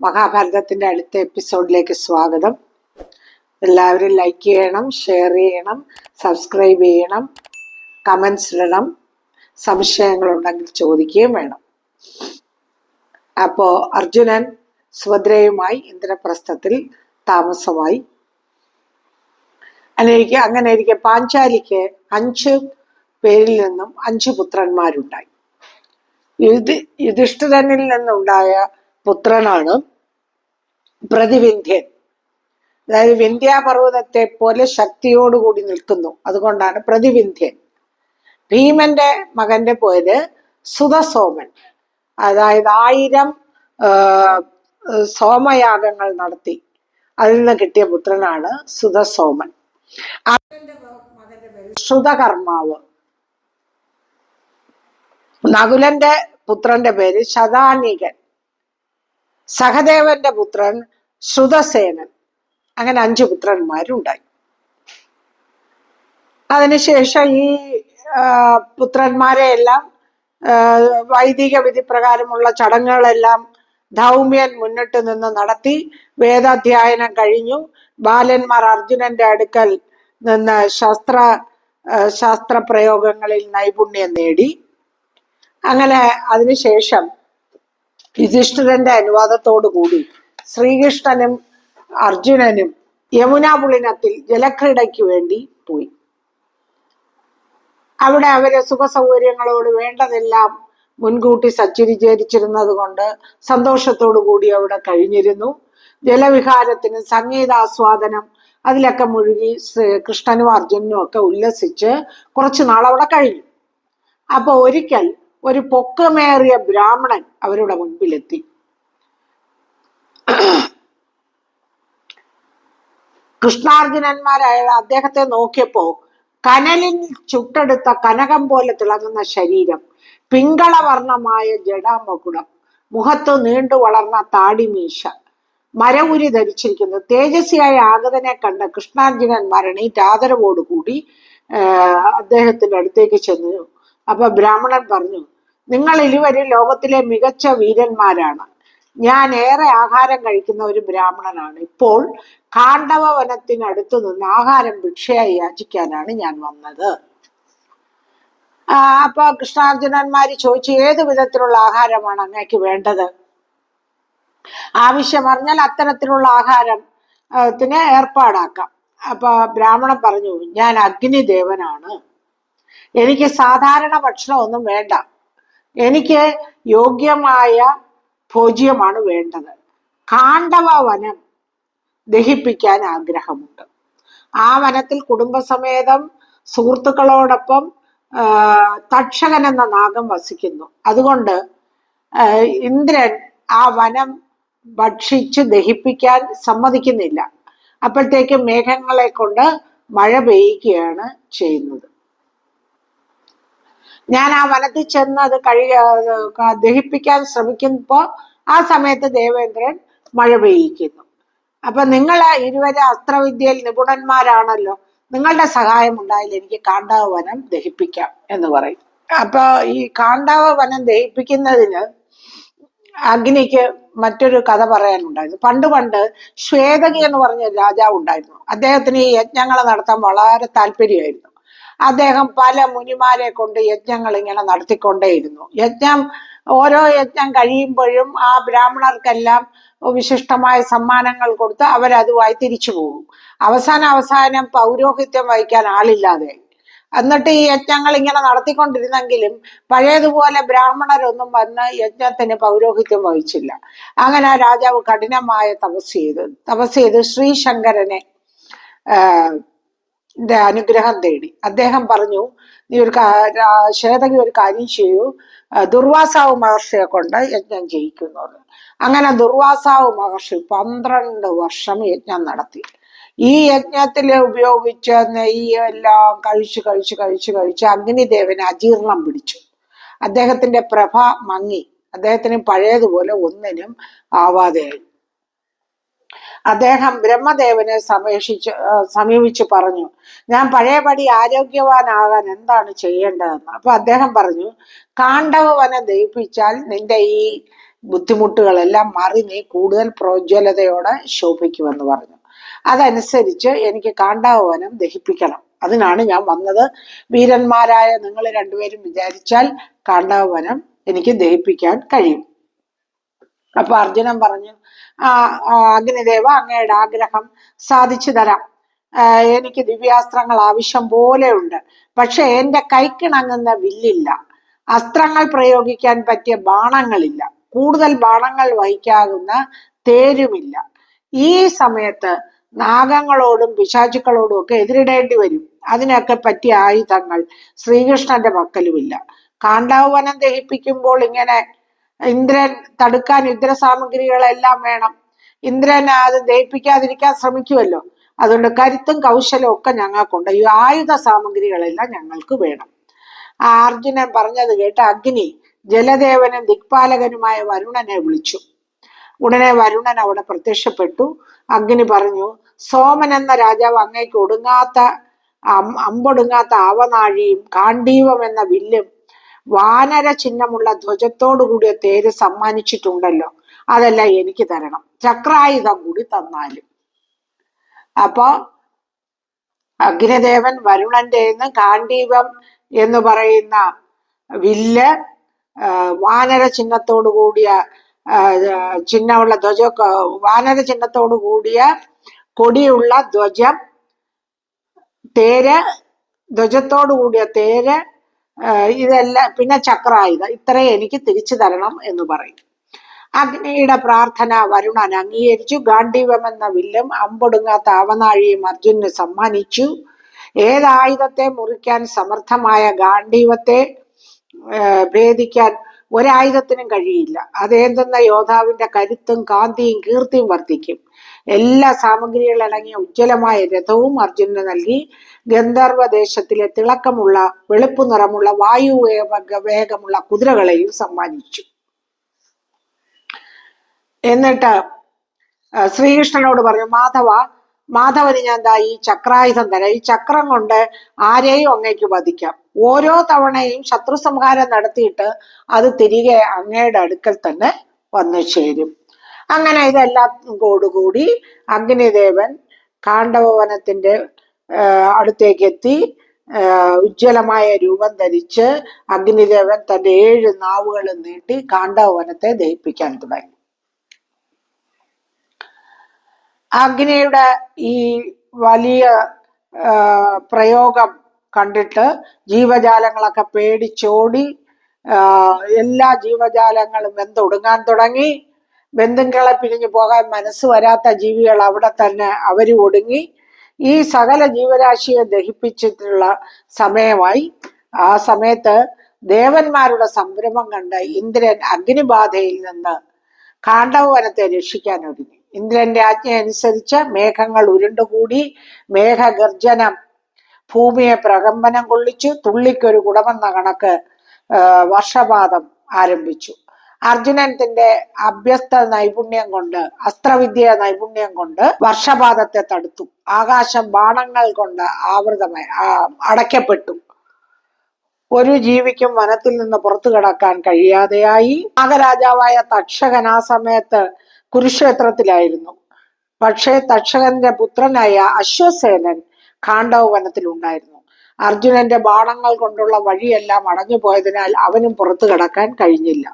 മഹാഭാരതത്തിന്റെ അടുത്ത എപ്പിസോഡിലേക്ക് സ്വാഗതം. എല്ലാവരും ലൈക്ക് ചെയ്യണം, ഷെയർ ചെയ്യണം, സബ്സ്ക്രൈബ് ചെയ്യണം, കമന്റ്സ് ഇടണം, സംശയങ്ങളുണ്ടെങ്കിൽ ചോദിക്കുകയും വേണം. അപ്പോ അർജുനൻ സുഭദ്രയുമായി ഇന്ദ്രപ്രസ്ഥത്തിൽ താമസമായി. അങ്ങനെ ഇരിക്കെ പാഞ്ചാലിക്ക് 5 പേരിൽ നിന്നും 5 പുത്രന്മാരുണ്ടായി. യുധിഷ്ഠിരനിൽ നിന്നുണ്ടായ പുത്രനാണ് പ്രതിവിന്ധ്യൻ. അതായത് വിന്ധ്യാപർവ്വതത്തെ പോലെ ശക്തിയോടുകൂടി നിൽക്കുന്നു, അതുകൊണ്ടാണ് പ്രതിവിന്ധ്യൻ. ഭീമന്റെ മകന്റെ പേര് സുതസോമൻ. അതായത് 1000 സോമയാഗങ്ങൾ നടത്തി അതിൽ നിന്ന് കിട്ടിയ പുത്രനാണ് സുതസോമൻ. മകന്റെ പേര് ശ്രുതകർമാവ്. നകുലന്റെ പുത്രന്റെ പേര് ശതാനീകൻ. സഹദേവന്റെ പുത്രൻ ശ്രുതസേനൻ. അങ്ങനെ 5 പുത്രന്മാരുണ്ടായി. അതിനുശേഷം ഈ പുത്രന്മാരെ എല്ലാം വൈദിക വിധി പ്രകാരമുള്ള ചടങ്ങുകളെല്ലാം ധൗമ്യൻ മുന്നിട്ട് നിന്ന് നടത്തി. വേദാധ്യയനം കഴിഞ്ഞു. ബാലന്മാർ അർജുനന്റെ അടുക്കൽ നിന്ന് ശാസ്ത്രപ്രയോഗങ്ങളിൽ നൈപുണ്യം നേടി. അങ്ങനെ അതിനുശേഷം യുധിഷ്ഠിരന്റെ അനുവാദത്തോടു കൂടി ശ്രീകൃഷ്ണനും അർജുനനും യമുനാ പുളിനത്തിൽ ജലക്രീഡയ്ക്ക് വേണ്ടി പോയി. അവിടെ അവര് സുഖസൗകര്യങ്ങളോട് വേണ്ടതെല്ലാം മുൻകൂട്ടി സജ്ജീകരിച്ചിരുന്നത് കൊണ്ട് സന്തോഷത്തോടു കൂടി അവിടെ കഴിഞ്ഞിരുന്നു. ജലവിഹാരത്തിന് സംഗീതാസ്വാദനം അതിലൊക്കെ മുഴുകി കൃഷ്ണനും അർജുനനും ഒക്കെ ഉല്ലസിച്ച് കുറച്ചു നാൾ അവിടെ കഴിഞ്ഞു. അപ്പൊ ഒരിക്കൽ ഒരു പൊക്കമേറിയ ബ്രാഹ്മണൻ അവരുടെ മുൻപിലെത്തി. കൃഷ്ണാർജുനന്മാരായ അദ്ദേഹത്തെ നോക്കിയപ്പോ കനലിൽ ചുട്ടെടുത്ത കനകം പോലെ തിളങ്ങുന്ന ശരീരം, പിങ്കളവർണ്ണമായ ജടാമകുടം, മുഖത്ത് നീണ്ടു വളർന്ന താടിമീശ, മരവുരി ധരിച്ചിരിക്കുന്നു. തേജസ്വിയായ ആഗതനെ കണ്ട കൃഷ്ണാർജുനന്മാർ എണീറ്റ് ആദരവോടുകൂടി അദ്ദേഹത്തിന്റെ അടുത്തേക്ക് ചെന്നു. അപ്പൊ ബ്രാഹ്മണൻ പറഞ്ഞു, നിങ്ങൾ ഇരുവരും ലോകത്തിലെ മികച്ച വീരന്മാരാണ്. ഞാൻ ഏറെ ആഹാരം കഴിക്കുന്ന ഒരു ബ്രാഹ്മണനാണ്. ഇപ്പോൾ കാണ്ഡവ വനത്തിനടുത്തു നിന്ന് ആഹാരം ഭിക്ഷയായി യാചിക്കാനാണ് ഞാൻ വന്നത്. അപ്പൊ കൃഷ്ണാർജുനന്മാര് ചോദിച്ചു, ഏതു വിധത്തിലുള്ള ആഹാരമാണ് അങ്ങേക്ക് വേണ്ടത്? ആവശ്യം അറിഞ്ഞാൽ അത്തരത്തിലുള്ള ആഹാരത്തിന് ഏർപ്പാടാക്കാം. അപ്പൊ ബ്രാഹ്മണൻ പറഞ്ഞു, ഞാൻ അഗ്നിദേവനാണ്. എനിക്ക് സാധാരണ ഭക്ഷണമൊന്നും വേണ്ട. എനിക്ക് യോഗ്യമായ ഭോജ്യമാണ് വേണ്ടത്. കാണ്ഡവ വനം ദഹിപ്പിക്കാൻ ആഗ്രഹമുണ്ട്. ആ വനത്തിൽ കുടുംബസമേതം സുഹൃത്തുക്കളോടൊപ്പം തക്ഷകൻ എന്ന നാഗം വസിക്കുന്നു. അതുകൊണ്ട് ഇന്ദ്രൻ ആ വനം ഭക്ഷിച്ച് ദഹിപ്പിക്കാൻ സമ്മതിക്കുന്നില്ല. അപ്പോഴത്തേക്ക് മേഘങ്ങളെ കൊണ്ട് മഴ പെയ്യുകയാണ് ചെയ്യുന്നത്. ഞാൻ ആ വനത്തിൽ ചെന്ന് അത് ദഹിപ്പിക്കാൻ ശ്രമിക്കുമ്പോ ആ സമയത്ത് ദേവേന്ദ്രൻ മഴ പെയ്യിക്കുന്നു. അപ്പൊ നിങ്ങൾ ഇരുവരും അസ്ത്രവിദ്യയിൽ നിപുണന്മാരാണല്ലോ, നിങ്ങളുടെ സഹായം ഉണ്ടായാൽ എനിക്ക് കാണ്ഡവ വനം ദഹിപ്പിക്കാം എന്ന് പറയും. അപ്പൊ ഈ കാണ്ഡവ വനം ദഹിപ്പിക്കുന്നതിന് അഗ്നിക്ക് മറ്റൊരു കഥ പറയാനുണ്ടായിരുന്നു. പണ്ട് ശ്വേതകി എന്ന് പറഞ്ഞ രാജാവ് ഉണ്ടായിരുന്നു. അദ്ദേഹത്തിന് ഈ യജ്ഞങ്ങൾ നടത്താൻ വളരെ താല്പര്യമായിരുന്നു. അദ്ദേഹം പല മുനിമാരെ കൊണ്ട് യജ്ഞങ്ങൾ ഇങ്ങനെ നടത്തിക്കൊണ്ടേയിരുന്നു. ഓരോ യജ്ഞം കഴിയുമ്പോഴും ആ ബ്രാഹ്മണർക്കെല്ലാം വിശിഷ്ടമായ സമ്മാനങ്ങൾ കൊടുത്ത് അവരതുമായി തിരിച്ചു പോകും. അവസാനം പൗരോഹിത്യം വഹിക്കാൻ ആളില്ലാതെ. എന്നിട്ട് ഈ യജ്ഞങ്ങൾ ഇങ്ങനെ നടത്തിക്കൊണ്ടിരുന്നെങ്കിലും പഴയതുപോലെ ബ്രാഹ്മണരൊന്നും വന്ന് യജ്ഞത്തിന് പൗരോഹിത്യം വഹിച്ചില്ല. അങ്ങനെ ആ രാജാവ് കഠിനമായ തപസ് ചെയ്ത് ശ്രീശങ്കരനെ അനുഗ്രഹം തേടി. അദ്ദേഹം പറഞ്ഞു, നീ ശ്വേതകി ഒരു കാര്യം ചെയ്യൂ, ദുർവാസാവ് മഹർഷിയെ കൊണ്ട് യജ്ഞം ചെയ്യിക്കുന്നു. അങ്ങനെ ദുർവാസാവ് മഹർഷി 12 വർഷം യജ്ഞം നടത്തി. ഈ യജ്ഞത്തിൽ ഉപയോഗിച്ച നെയ്യെല്ലാം കഴിച്ച് അഗ്നിദേവന് അജീർണം പിടിച്ചു. അദ്ദേഹത്തിന്റെ പ്രഭ മങ്ങി. അദ്ദേഹത്തിന് പഴയതുപോലെ ഒന്നിനും ആവാതെയായി. അദ്ദേഹം ബ്രഹ്മദേവനെ സമീപിച്ച് പറഞ്ഞു, ഞാൻ പഴയപടി ആരോഗ്യവാനാകാൻ എന്താണ് ചെയ്യേണ്ടതെന്ന്. അപ്പൊ അദ്ദേഹം പറഞ്ഞു, കാണ്ഡവ വനം ദഹിപ്പിച്ചാൽ നിന്റെ ഈ ബുദ്ധിമുട്ടുകളെല്ലാം മാറി നീ കൂടുതൽ പ്രോജ്വലതയോടെ ശോഭിക്കുമെന്ന് പറഞ്ഞു. അതനുസരിച്ച് എനിക്ക് കാണ്ഡാവനം ദഹിപ്പിക്കണം. അതിനാണ് ഞാൻ വന്നത്. വീരന്മാരായ നിങ്ങൾ രണ്ടുപേരും വിചാരിച്ചാൽ കാണ്ഡാവനം എനിക്ക് ദഹിപ്പിക്കാൻ കഴിയും. അപ്പൊ അർജുനൻ പറഞ്ഞു, അഗ്നിദേവ, അങ്ങയുടെ ആഗ്രഹം സാധിച്ചു തരാം. എനിക്ക് ദിവ്യാസ്ത്രങ്ങൾ ആവശ്യം പോലെ ഉണ്ട്. പക്ഷെ എന്റെ കൈക്കിണങ്ങുന്ന വില്ലില്ല, അസ്ത്രങ്ങൾ പ്രയോഗിക്കാൻ പറ്റിയ ബാണങ്ങളില്ല, കൂടുതൽ ബാണങ്ങൾ വഹിക്കാവുന്ന തേരുമില്ല. ഈ സമയത്ത് നാഗങ്ങളോടും പിശാചുക്കളോടും ഒക്കെ എതിരിടേണ്ടി വരും. അതിനൊക്കെ പറ്റിയ ആയുധങ്ങൾ ശ്രീകൃഷ്ണന്റെ പക്കലുമില്ല. കാണ്ഡാവനം ദഹിപ്പിക്കുമ്പോൾ ഇങ്ങനെ ഇന്ദ്രൻ തടുക്കാൻ യുദ്ധസാമഗ്രികളെല്ലാം വേണം. ഇന്ദ്രൻ അത് ദഹിപ്പിക്കാതിരിക്കാൻ ശ്രമിക്കുമല്ലോ. അതുകൊണ്ട് കരുത്തും കൗശലവും ഒക്കെ ഞങ്ങൾക്കുണ്ട്. ഈ ആയുധ സാമഗ്രികളെല്ലാം ഞങ്ങൾക്ക് വേണം. അർജുനൻ പറഞ്ഞത് കേട്ട് അഗ്നി ജലദേവനും ദിക്പാലകനുമായ വരുണനെ വിളിച്ചു. ഉടനെ വരുണൻ അവിടെ പ്രത്യക്ഷപ്പെട്ടു. അഗ്നി പറഞ്ഞു, സോമൻ എന്ന രാജാവ് അങ്ങേക്ക് അമ്പൊടുങ്ങാത്ത ആവനാഴിയും കാണ്ഡീവം എന്ന വില്ലും വാനര ചിഹ്നമുള്ള ധ്വജത്തോടു കൂടിയ തേര് സമ്മാനിച്ചിട്ടുണ്ടല്ലോ, അതെല്ലാം എനിക്ക് തരണം. ചക്രായുധം കൂടി തന്നാലും. അപ്പോ അഗ്നിദേവൻ വരുണന്റെ കാണ്ഡീവം എന്ന് പറയുന്ന വില്ല്, വാനര ചിഹ്നത്തോടു കൂടിയ ചിഹ്നമുള്ള വാനര ചിഹ്നത്തോടു കൂടിയ കൊടിയുള്ള ധ്വജം, തേര്, ധ്വജത്തോടു കൂടിയ തേര്, ഇതെല്ലാം, പിന്നെ ചക്രായുധം, ഇത്രയും എനിക്ക് തിരിച്ചു തരണം എന്ന് പറയും. അഗ്നിയുടെ പ്രാർത്ഥന വരുണൻ അംഗീകരിച്ചു. ഗാണ്ഡീവം എന്ന വില്ലും അമ്പൊടുങ്ങാത്ത ആവനാഴിയും അർജുനന് സമ്മാനിച്ചു. ഏതായുധത്തെ മുറിക്കാൻ സമർത്ഥമായ ഗാണ്ഡീവത്തെ ഭേദിക്കാൻ ഒരായുധത്തിനും കഴിയില്ല. അതേന്തുന്ന യോദ്ധാവിന്റെ കരുത്തും കാന്തിയും കീർത്തിയും വർദ്ധിക്കും. എല്ലാ സാമഗ്രികളടങ്ങിയ ഉജ്ജ്വലമായ രഥവും അർജുനന് നൽകി. ഗന്ധർവദേശത്തിലെ തിളക്കമുള്ള വെളുപ്പു നിറമുള്ള വായു വേഗമുള്ള കുതിരകളെയും സമ്മാനിച്ചു. എന്നിട്ട് ശ്രീകൃഷ്ണനോട് പറഞ്ഞു, മാധവന് ഞാൻ ഈ ചക്രായുധം തരാം. ഈ ചക്രം കൊണ്ട് ആരെയും അങ്ങേക്ക് വധിക്കാം. ഓരോ തവണയും ശത്രു സംഹാരം നടത്തിയിട്ട് അത് തിരികെ അങ്ങയുടെ അടുക്കൽ തന്നെ വന്നു ചേരും. അങ്ങനെ ഇതെല്ലാം കൂടി അഗ്നിദേവൻ കാണ്ഡവനത്തിന്റെ അടുത്തേക്ക് എത്തി. ഉജ്ജ്വലമായ രൂപം ധരിച്ച് അഗ്നിദേവൻ തന്റെ 7 നാവുകളും നീട്ടി കാണ്ഡവനത്തെ ദഹിപ്പിക്കാൻ തുടങ്ങി. അഗ്നിയുടെ ഈ വലിയ പ്രയോഗം കണ്ടിട്ട് ജീവജാലങ്ങളൊക്കെ പേടിച്ചോടി. എല്ലാ ജീവജാലങ്ങളും വെന്തൊടുങ്ങാൻ തുടങ്ങി. ബന്ധുക്കളെ പിരിഞ്ഞു പോകാൻ മനസ്സ് വരാത്ത ജീവികൾ അവിടെ തന്നെ അവരും ഒടുങ്ങി. ഈ സകല ജീവരാശിയെ ദഹിപ്പിച്ചിട്ടുള്ള സമയമായി. ആ സമയത്ത് ദേവന്മാരുടെ സംരംഭം കണ്ട് ഇന്ദ്രൻ അഗ്നിബാധയിൽ നിന്ന് കാണ്ഡവനത്തെ രക്ഷിക്കാൻ ഒരുങ്ങി. ഇന്ദ്രന്റെ ആജ്ഞ അനുസരിച്ച് മേഘങ്ങൾ ഉരുണ്ടുകൂടി. മേഘഗർജനം ഭൂമിയെ പ്രകമ്പനം കൊള്ളിച്ചു. തുള്ളിക്കൊരു കുടമെന്ന കണക്ക് വർഷപാതം ആരംഭിച്ചു. അർജുനൻ തന്റെ അഭ്യസ്ത നൈപുണ്യം കൊണ്ട്, അസ്ത്രവിദ്യ നൈപുണ്യം കൊണ്ട് വർഷപാതത്തെ തടുത്തു. ആകാശം ബാണങ്ങൾ കൊണ്ട് ആവൃതമായി അടയ്ക്കപ്പെട്ടു. ഒരു ജീവിക്കും വനത്തിൽ നിന്ന് പുറത്തു കടക്കാൻ കഴിയാതെയായി. നാഗരാജാവായ തക്ഷകൻ ആ സമയത്ത് കുരുക്ഷേത്രത്തിലായിരുന്നു. പക്ഷേ തക്ഷകന്റെ പുത്രനായ അശ്വസേനൻ കാണ്ഡവനത്തിൽ ഉണ്ടായിരുന്നു. അർജുനന്റെ ബാണങ്ങൾ കൊണ്ടുള്ള വഴിയെല്ലാം അടഞ്ഞു പോയതിനാൽ അവനും പുറത്തു കടക്കാൻ കഴിഞ്ഞില്ല.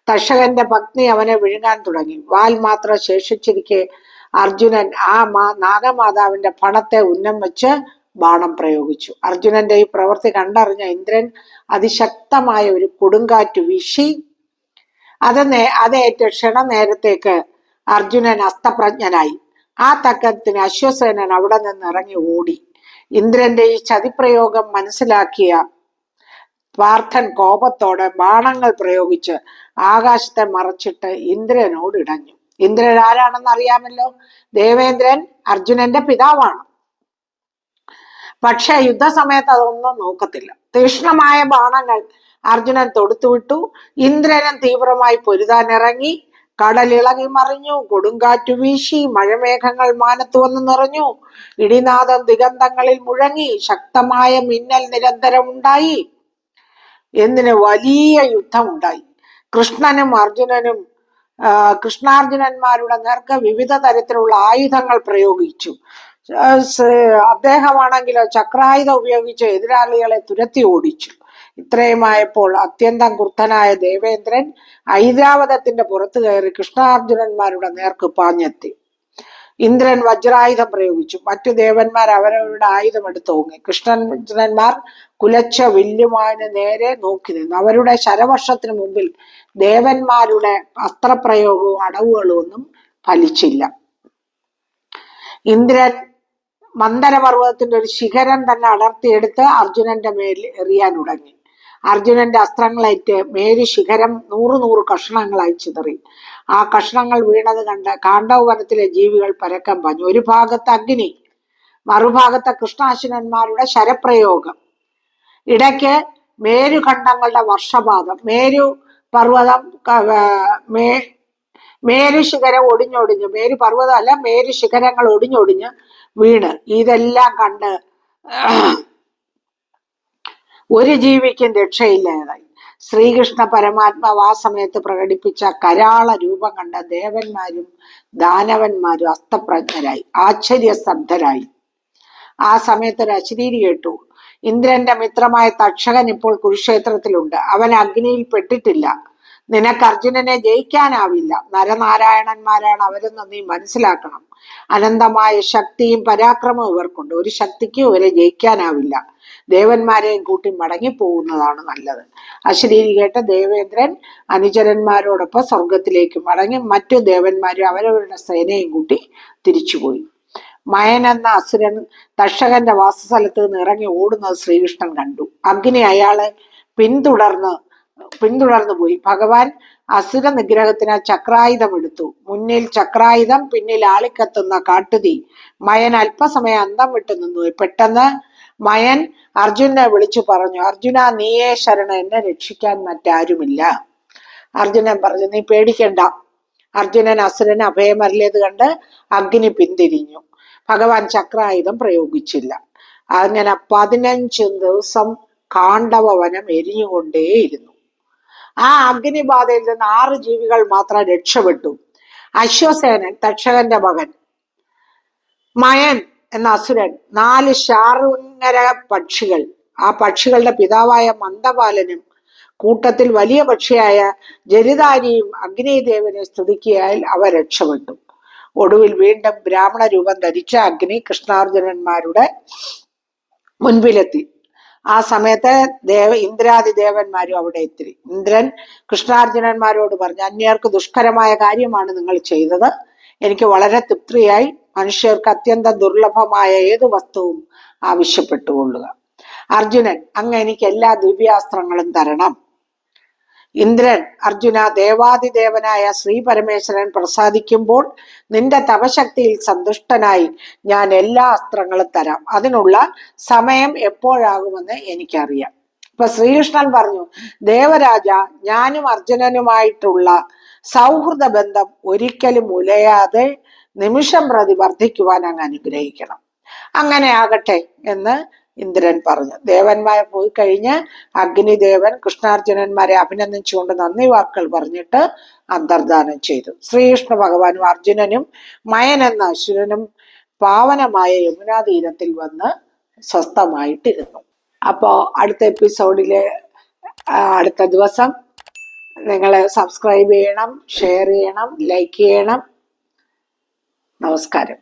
തക്ഷകന്റെ പത്നി അവനെ വിഴുങ്ങാൻ തുടങ്ങി. വാൽ മാത്രം ശേഷിച്ചിരിക്കെ അർജുനൻ നാഗമാതാവിന്റെ പണത്തെ ഉന്നം വെച്ച് ബാണം പ്രയോഗിച്ചു. അർജുനന്റെ ഈ പ്രവൃത്തി കണ്ടറിഞ്ഞ ഇന്ദ്രൻ അതിശക്തമായ ഒരു കൊടുങ്കാറ്റ് വീശി. അതേറ്റ് ക്ഷണനേരത്തേക്ക് അർജുനൻ അസ്തപ്രജ്ഞനായി. ആ തക്കത്തിന് അശ്വസേനൻ അവിടെ നിന്ന് ഇറങ്ങി ഓടി. ഇന്ദ്രന്റെ ഈ ചതിപ്രയോഗം മനസ്സിലാക്കിയ പാർത്ഥൻ കോപത്തോടെ ബാണങ്ങൾ പ്രയോഗിച്ച് ആകാശത്തെ മറച്ചിട്ട് ഇന്ദ്രനോട് ഇടഞ്ഞു. ഇന്ദ്രൻ ആരാണെന്ന് അറിയാമല്ലോ, ദേവേന്ദ്രൻ അർജുനന്റെ പിതാവാണ്. പക്ഷെ യുദ്ധസമയത്ത് അതൊന്നും നോക്കത്തില്ല. തീക്ഷ്ണമായ ബാണങ്ങൾ അർജുനൻ തൊടുത്തുവിട്ടു. ഇന്ദ്രനും തീവ്രമായി പൊരുതാനിറങ്ങി. കടലിളകി മറിഞ്ഞു. കൊടുങ്കാറ്റു വീശി. മഴമേഘങ്ങൾ മാനത്ത് വന്ന് നിറഞ്ഞു. ഇടിനാദം ദിഗന്ധങ്ങളിൽ മുഴങ്ങി. ശക്തമായ മിന്നൽ നിരന്തരം ഉണ്ടായി. വലിയ യുദ്ധമുണ്ടായി. കൃഷ്ണനും അർജുനനും കൃഷ്ണാർജുനന്മാരുടെ നേർക്ക് വിവിധ തരത്തിലുള്ള ആയുധങ്ങൾ പ്രയോഗിച്ചു. അദ്ദേഹമാണെങ്കിലോ ചക്രായുധം ഉപയോഗിച്ച് എതിരാളികളെ തുരത്തി ഓടിച്ചു. ഇത്രയുമായപ്പോൾ അത്യന്തം ക്രുദ്ധനായ ദേവേന്ദ്രൻ ഐരാവതത്തിന്റെ പുറത്തു കയറി കൃഷ്ണാർജുനന്മാരുടെ നേർക്ക് പാഞ്ഞെത്തി. ഇന്ദ്രൻ വജ്രായുധം പ്രയോഗിച്ചു. മറ്റു ദേവന്മാർ അവരവരുടെ ആയുധം എടുത്ത് ഓങ്ങി. കൃഷ്ണാർജുനന്മാർ കുലച്ച വില്ലുമാന് നേരെ നോക്കി നിന്നു. അവരുടെ ശരവർഷത്തിന് മുമ്പിൽ ദേവന്മാരുടെ അസ്ത്രപ്രയോഗവും അടവുകളും ഒന്നും ഫലിച്ചില്ല. ഇന്ദ്രൻ മന്ദരപർവ്വതത്തിന്റെ ഒരു ശിഖരം തന്നെ അടർത്തിയെടുത്ത് അർജുനന്റെ മേൽ എറിയാൻ തുടങ്ങി. അർജുനന്റെ അസ്ത്രങ്ങളേറ്റ് മേരു ശിഖരം 100 കഷ്ണങ്ങളായി ചിതറി. ആ കഷ്ണങ്ങൾ വീണത് കണ്ട് കാണ്ഡവവനത്തിലെ ജീവികൾ പരക്കം പാഞ്ഞു. ഒരു ഭാഗത്ത് അഗ്നി, മറുഭാഗത്ത് കൃഷ്ണാശുരന്മാരുടെ ശരപ്രയോഗം, ഇടയ്ക്ക് മേരുഖണ്ഡങ്ങളുടെ വർഷപാതം, മേരു പർവ്വതം മേരു ശിഖരം ഒടിഞ്ഞൊടിഞ്ഞ്, മേരു പർവ്വതം അല്ല, മേരു ശിഖരങ്ങൾ ഒടിഞ്ഞൊടിഞ്ഞ് വീണ്. ഇതെല്ലാം കണ്ട് ഒരു ജീവിക്കും രക്ഷയില്ലാതായി. ശ്രീകൃഷ്ണ പരമാത്മാവ് ആ സമയത്ത് പ്രകടിപ്പിച്ച കരാള രൂപം കണ്ട ദേവന്മാരും ദാനവന്മാരും അസ്തപ്രജ്ഞരായി, ആശ്ചര്യസ്തബ്ധരായി. ആ സമയത്ത് ഒരു അശരീരി കേട്ടു. ഇന്ദ്രന്റെ മിത്രമായ തക്ഷകൻ ഇപ്പോൾ കുരുക്ഷേത്രത്തിലുണ്ട്. അവൻ അഗ്നിയിൽ പെട്ടിട്ടില്ല. നിനക്ക് അർജുനനെ ജയിക്കാനാവില്ല. നരനാരായണന്മാരാണ് അവരെന്ന് നീ മനസ്സിലാക്കണം. അനന്തമായ ശക്തിയും പരാക്രമവും ഇവർക്കുണ്ട്. ഒരു ശക്തിക്കും ഇവരെ ജയിക്കാനാവില്ല. ദേവന്മാരെയും കൂട്ടി മടങ്ങിപ്പോകുന്നതാണ് നല്ലത്. അശരീരി കേട്ട ദേവേന്ദ്രൻ അനുചരന്മാരോടൊപ്പം സ്വർഗത്തിലേക്ക് മടങ്ങി. മറ്റു ദേവന്മാരും അവരവരുടെ സേനയും കൂട്ടി തിരിച്ചുപോയി. മയൻ എന്ന അസുരൻ തക്ഷകന്റെ വാസസ്ഥലത്ത് നിന്ന് ഇറങ്ങി ഓടുന്നത് ശ്രീകൃഷ്ണൻ കണ്ടു. അഗ്നി അയാളെ പിന്തുടർന്നു പോയി. ഭഗവാൻ അസുര നിഗ്രഹത്തിന് ചക്രായുധം എടുത്തു. മുന്നിൽ ചക്രായുധം, പിന്നിൽ ആളിക്കത്തുന്ന കാട്ടുതീ. മയൻ അല്പസമയം അന്തം വിട്ടു നിന്നു. പെട്ടെന്ന് മയൻ അർജുനെ വിളിച്ചു പറഞ്ഞു, അർജുന, നീയേ ശരണം, എന്നെ രക്ഷിക്കാൻ മറ്റാരുമില്ല. അർജുനൻ പറഞ്ഞു, നീ പേടിക്കണ്ട. അർജുനൻ അസുരന് അഭയമരളിയത് കണ്ട് അഗ്നി പിന്തിരിഞ്ഞു. ഭഗവാൻ ചക്രായുധം പ്രയോഗിച്ചില്ല. അങ്ങനെ 15 ദിവസം കാണ്ഡവവനം എരിഞ്ഞുകൊണ്ടേയിരുന്നു. ആ അഗ്നിബാധയിൽ നിന്ന് 6 ജീവികൾ മാത്രം രക്ഷപ്പെട്ടു. അശ്വസേനൻ, തക്ഷകന്റെ മകൻ, മയൻ എന്ന അസുരൻ, 4 ശാർങ്ങര പക്ഷികൾ, ആ പക്ഷികളുടെ പിതാവായ മന്ദപാലനും കൂട്ടത്തിൽ വലിയ പക്ഷിയായ ജരിതാരിയും അഗ്നിദേവനെ സ്തുതിക്കിയാൽ അവ രക്ഷപ്പെട്ടു. ഒടുവിൽ വീണ്ടും ബ്രാഹ്മണ രൂപം ധരിച്ച അഗ്നി കൃഷ്ണാർജുനന്മാരുടെ മുൻപിലെത്തി. ആ സമയത്ത് ഇന്ദ്രാദി ദേവന്മാരും അവിടെ എത്തി. ഇന്ദ്രൻ കൃഷ്ണാർജുനന്മാരോട് പറഞ്ഞു, അന്യർക്ക് ദുഷ്കരമായ കാര്യമാണ് നിങ്ങൾ ചെയ്തത്. എനിക്ക് വളരെ തൃപ്തിയായി. മനുഷ്യർക്ക് അത്യന്തം ദുർലഭമായ ഏതു വസ്തുവും ആവശ്യപ്പെട്ടുകൊള്ളുക. അർജുനൻ, അങ്ങ് എനിക്ക് എല്ലാ ദിവ്യാസ്ത്രങ്ങളും തരണം. ഇന്ദ്രൻ, അർജുന, ദേവാദിദേവനായ ശ്രീ പരമേശ്വരൻ പ്രസാദിക്കുമ്പോൾ നിന്റെ തപശക്തിയിൽ സന്തുഷ്ടനായി ഞാൻ എല്ലാ അസ്ത്രങ്ങളും തരാം. അതിനുള്ള സമയം എപ്പോഴാകുമെന്ന് എനിക്കറിയാം. ഇപ്പൊ ശ്രീകൃഷ്ണൻ പറഞ്ഞു, ദേവരാജ, ഞാനും അർജുനനുമായിട്ടുള്ള സൗഹൃദ ബന്ധം ഒരിക്കലും ഉലയാതെ നിമിഷം പ്രതി വർദ്ധിക്കുവാൻ അങ്ങ് അനുഗ്രഹിക്കണം. അങ്ങനെ ആകട്ടെ എന്ന് ഇന്ദ്രൻ പറഞ്ഞു. ദേവന്മാർ പോയി കഴിഞ്ഞ് അഗ്നിദേവൻ കൃഷ്ണാർജുനന്മാരെ അഭിനന്ദിച്ചുകൊണ്ട് നന്ദി വാക്കുകൾ പറഞ്ഞിട്ട് അന്തർധാനം ചെയ്തു. ശ്രീകൃഷ്ണ ഭഗവാനും അർജുനനും മയൻ എന്ന അസുരനും പാവനമായ യമുനാ തീരത്തിൽ വന്ന് സ്വസ്ഥമായിട്ടിരുന്നു. അപ്പോ അടുത്ത എപ്പിസോഡില് അടുത്ത ദിവസം നിങ്ങൾ സബ്സ്ക്രൈബ് ചെയ്യണം, ഷെയർ ചെയ്യണം, ലൈക്ക് ചെയ്യണം. നമസ്കാരം.